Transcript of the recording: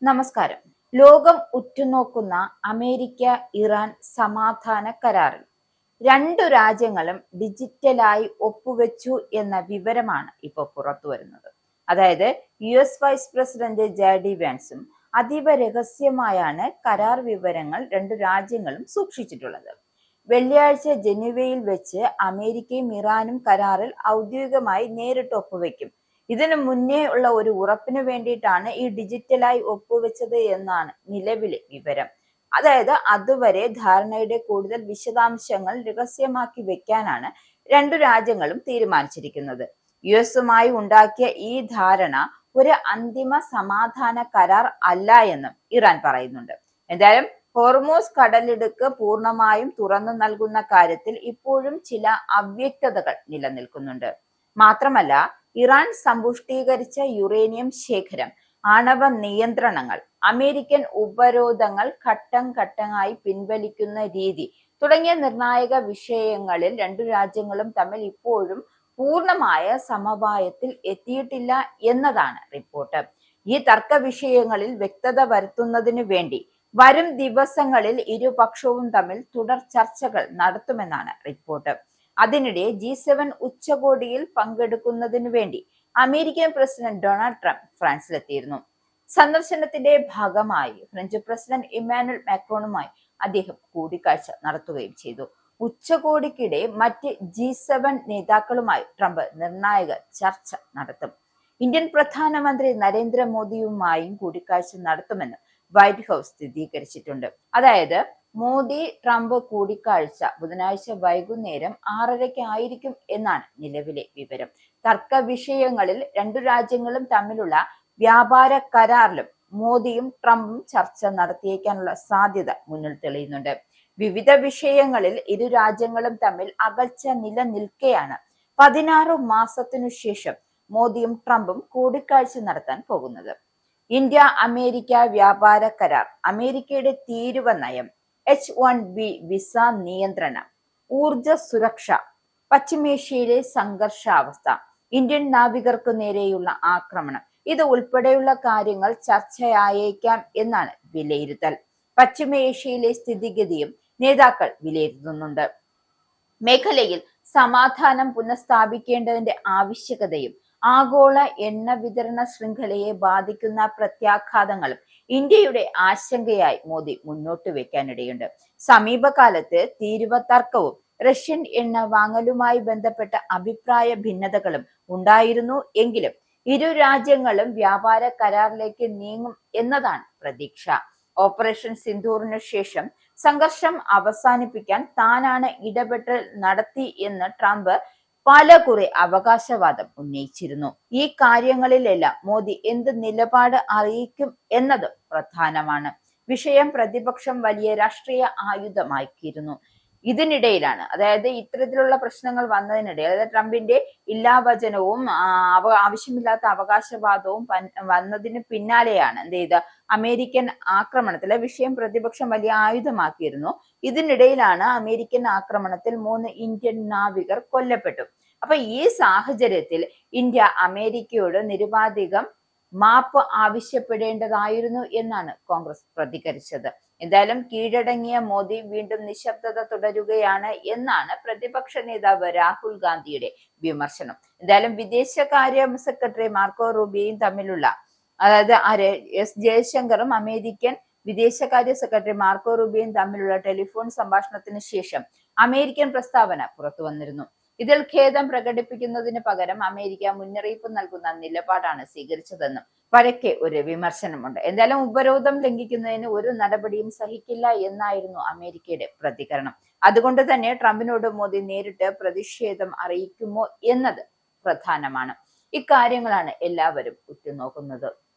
നമസ്കാരം. ലോകം ഉറ്റുനോക്കുന്ന America Iran സമാധാന കരാറിൽ രണ്ടു രാജ്യങ്ങളും ഡിജിറ്റലായി ഒപ്പുവെച്ചു എന്ന വിവരമാണ് ഇപ്പോൾ പുറത്തു വരുന്നത്. അതായത് US വൈസ് പ്രസിഡന്റ് JD വാൻസും അതീവ രഹസ്യമായാണ് കരാർ വിവരങ്ങൾ രണ്ടു രാജ്യങ്ങളും സൂക്ഷിച്ചിട്ടുള്ളത്. വെള്ളിയാഴ്ച ജനീവയിൽ വെച്ച് അമേരിക്കയും ഇറാനും കരാറിൽ ഔദ്യോഗികമായി നേരിട്ട് ഒപ്പുവെക്കും. ഇതിനു മുന്നേ ഉള്ള ഒരു ഉറപ്പിന് വേണ്ടിയിട്ടാണ് ഈ ഡിജിറ്റലായി ഒപ്പുവെച്ചത് എന്നാണ് നിലവിലെ വിവരം. അതായത് അതുവരെ ധാരണയുടെ കൂടുതൽ വിശദാംശങ്ങൾ രഹസ്യമാക്കി വെക്കാനാണ് രണ്ടു രാജ്യങ്ങളും തീരുമാനിച്ചിരിക്കുന്നത്. US ഉണ്ടാക്കിയ ഈ ധാരണ ഒരു അന്തിമ സമാധാന കരാർ അല്ല എന്നും ഇറാൻ പറയുന്നുണ്ട്. എന്തായാലും ഹോർമൂസ് കടലിടുക്ക് പൂർണ്ണമായും തുറന്നു നൽകുന്ന കാര്യത്തിൽ ഇപ്പോഴും ചില അവ്യക്തതകൾ നിലനിൽക്കുന്നുണ്ട്. മാത്രമല്ല, ഇറാൻ സമ്പുഷ്ടീകരിച്ച യുറേനിയം ശേഖരം, ആണവ നിയന്ത്രണങ്ങൾ, അമേരിക്കൻ ഉപരോധങ്ങൾ ഘട്ടം ഘട്ടമായി പിൻവലിക്കുന്ന രീതി തുടങ്ങിയ നിർണായക വിഷയങ്ങളിൽ രണ്ടു രാജ്യങ്ങളും തമ്മിൽ ഇപ്പോഴും പൂർണ്ണമായ സമവായത്തിൽ എത്തിയിട്ടില്ല എന്നതാണ് റിപ്പോർട്ട്. ഈ തർക്ക വിഷയങ്ങളിൽ വ്യക്തത വരുത്തുന്നതിനു വേണ്ടി വരും ദിവസങ്ങളിൽ ഇരുപക്ഷവും തമ്മിൽ തുടർ ചർച്ചകൾ നടത്തുമെന്നാണ് റിപ്പോർട്ട്. അതിനിടെ G7 ഉച്ചകോടിയിൽ പങ്കെടുക്കുന്നതിനു വേണ്ടി അമേരിക്കൻ പ്രസിഡന്റ് ഡൊണാൾഡ് ട്രംപ് ഫ്രാൻസിലെത്തിയിരുന്നു. സന്ദർശനത്തിന്റെ ഭാഗമായി ഫ്രഞ്ച് പ്രസിഡന്റ് ഇമ്മാനുവൽ മാക്രോണുമായി അദ്ദേഹം കൂടിക്കാഴ്ച നടത്തുകയും ചെയ്തു. ഉച്ചകോടിക്കിടെ മറ്റ് G7 നേതാക്കളുമായി ട്രംപ് നിർണായക ചർച്ച നടത്തും. ഇന്ത്യൻ പ്രധാനമന്ത്രി നരേന്ദ്രമോദിയുമായും കൂടിക്കാഴ്ച നടത്തുമെന്ന് വൈറ്റ് ഹൗസ് സ്ഥിരീകരിച്ചിട്ടുണ്ട്. അതായത് മോദി ട്രംപ് കൂടിക്കാഴ്ച ബുധനാഴ്ച വൈകുന്നേരം 6:30 ആയിരിക്കും എന്നാണ് നിലവിലെ വിവരം. തർക്ക വിഷയങ്ങളിൽ രണ്ടു രാജ്യങ്ങളും തമ്മിലുള്ള വ്യാപാര കരാറിലും മോദിയും ട്രംപും ചർച്ച നടത്തിയേക്കാനുള്ള സാധ്യത മുന്നിൽ തെളിയുന്നുണ്ട്. വിവിധ വിഷയങ്ങളിൽ ഇരു രാജ്യങ്ങളും തമ്മിൽ അകൽച്ച നിലനിൽക്കെയാണ് 16 മാസത്തിനു ശേഷം മോദിയും ട്രംപും കൂടിക്കാഴ്ച നടത്താൻ പോകുന്നത്. ഇന്ത്യ അമേരിക്ക വ്യാപാര കരാർ, അമേരിക്കയുടെ തീരുവ നയം, H-1B വിസ നിയന്ത്രണം, ഊർജ സുരക്ഷ, പശ്ചിമേഷ്യയിലെ സംഘർഷാവസ്ഥ, ഇന്ത്യൻ നാവികർക്കു നേരെയുള്ള ആക്രമണം, ഇത് ഉൾപ്പെടെയുള്ള കാര്യങ്ങൾ ചർച്ചയായേക്കാം എന്നാണ് വിലയിരുത്തൽ. പശ്ചിമേഷ്യയിലെ സ്ഥിതിഗതിയും നേതാക്കൾ വിലയിരുത്തുന്നുണ്ട്. മേഖലയിൽ സമാധാനം പുനഃസ്ഥാപിക്കേണ്ടതിന്റെ ആവശ്യകതയും ആഗോള എണ്ണ വിതരണ ശൃംഖലയെ ബാധിക്കുന്ന പ്രത്യാഘാതങ്ങളും ഇന്ത്യയുടെ ആശങ്കയായി മോദി മുന്നോട്ട് വെക്കാനിടയുണ്ട്. സമീപകാലത്ത് തീരുവ തർക്കവും റഷ്യൻ എണ്ണ വാങ്ങലുമായി ബന്ധപ്പെട്ട അഭിപ്രായ ഭിന്നതകളും ഉണ്ടായിരുന്നു എങ്കിലും ഇരു രാജ്യങ്ങളും വ്യാപാര കരാറിലേക്ക് നീങ്ങും എന്നതാണ് പ്രതീക്ഷ. ഓപ്പറേഷൻ സിന്ദൂറിനു ശേഷം സംഘർഷം അവസാനിപ്പിക്കാൻ താനാണ് ഇടപെടൽ നടത്തി എന്ന് ട്രംപ് പലകുറി അവകാശവാദം ഉന്നയിച്ചിരുന്നു. ഈ കാര്യങ്ങളിലെല്ലാം മോദി എന്ത് നിലപാട് അറിയിക്കും എന്നത് പ്രധാനമാണ്. വിഷയം പ്രതിപക്ഷം വലിയ രാഷ്ട്രീയ ആയുധമാക്കിയിരുന്നു. ഇതിനിടയിലാണ്, അതായത് ഇത്തരത്തിലുള്ള പ്രശ്നങ്ങൾ വന്നതിനിടെ, അതായത് ട്രംപിന്റെ ഇല്ലാവചനവും ആവശ്യമില്ലാത്ത അവകാശവാദവും വന്നതിന് പിന്നാലെയാണ് എന്ത് ചെയ്ത അമേരിക്കൻ ആക്രമണത്തിലെ വിഷയം പ്രതിപക്ഷം വലിയ ആയുധമാക്കിയിരുന്നു. ഇതിനിടയിലാണ് അമേരിക്കൻ ആക്രമണത്തിൽ 3 ഇന്ത്യൻ നാവികർ കൊല്ലപ്പെട്ടു. അപ്പൊ ഈ സാഹചര്യത്തിൽ ഇന്ത്യ അമേരിക്കയോട് നിരുപാധികം മാപ്പ് ആവശ്യപ്പെടേണ്ടതായിരുന്നു എന്നാണ് കോൺഗ്രസ് പ്രതികരിച്ചത്. എന്തായാലും കീഴടങ്ങിയ മോദി വീണ്ടും നിശബ്ദത തുടരുകയാണ് എന്നാണ് പ്രതിപക്ഷ നേതാവ് രാഹുൽ ഗാന്ധിയുടെ വിമർശനം. എന്തായാലും വിദേശകാര്യ സെക്രട്ടറി മാർക്കോ റൂബിയോയും തമ്മിലുള്ള, അതായത് എസ് ജയശങ്കറും അമേരിക്കൻ വിദേശകാര്യ സെക്രട്ടറി മാർക്കോ റൂബിയോയും തമ്മിലുള്ള ടെലിഫോൺ സംഭാഷണത്തിന് ശേഷം അമേരിക്കൻ പ്രസ്താവന പുറത്തു വന്നിരുന്നു. ഇതിൽ ഖേദം പ്രകടിപ്പിക്കുന്നതിന് പകരം അമേരിക്ക മുന്നറിയിപ്പ് നൽകുന്ന നിലപാടാണ് സ്വീകരിച്ചതെന്നും പരക്കെ ഒരു വിമർശനമുണ്ട്. എന്തായാലും ഉപരോധം ലംഘിക്കുന്നതിന് ഒരു നടപടിയും സഹിക്കില്ല എന്നായിരുന്നു അമേരിക്കയുടെ പ്രതികരണം. അതുകൊണ്ട് തന്നെ ട്രംപിനോട് മോദി നേരിട്ട് പ്രതിഷേധം അറിയിക്കുമോ എന്നത് പ്രധാനമാണ്. ഇക്കാര്യങ്ങളാണ് എല്ലാവരും ഉറ്റുനോക്കുന്നത്.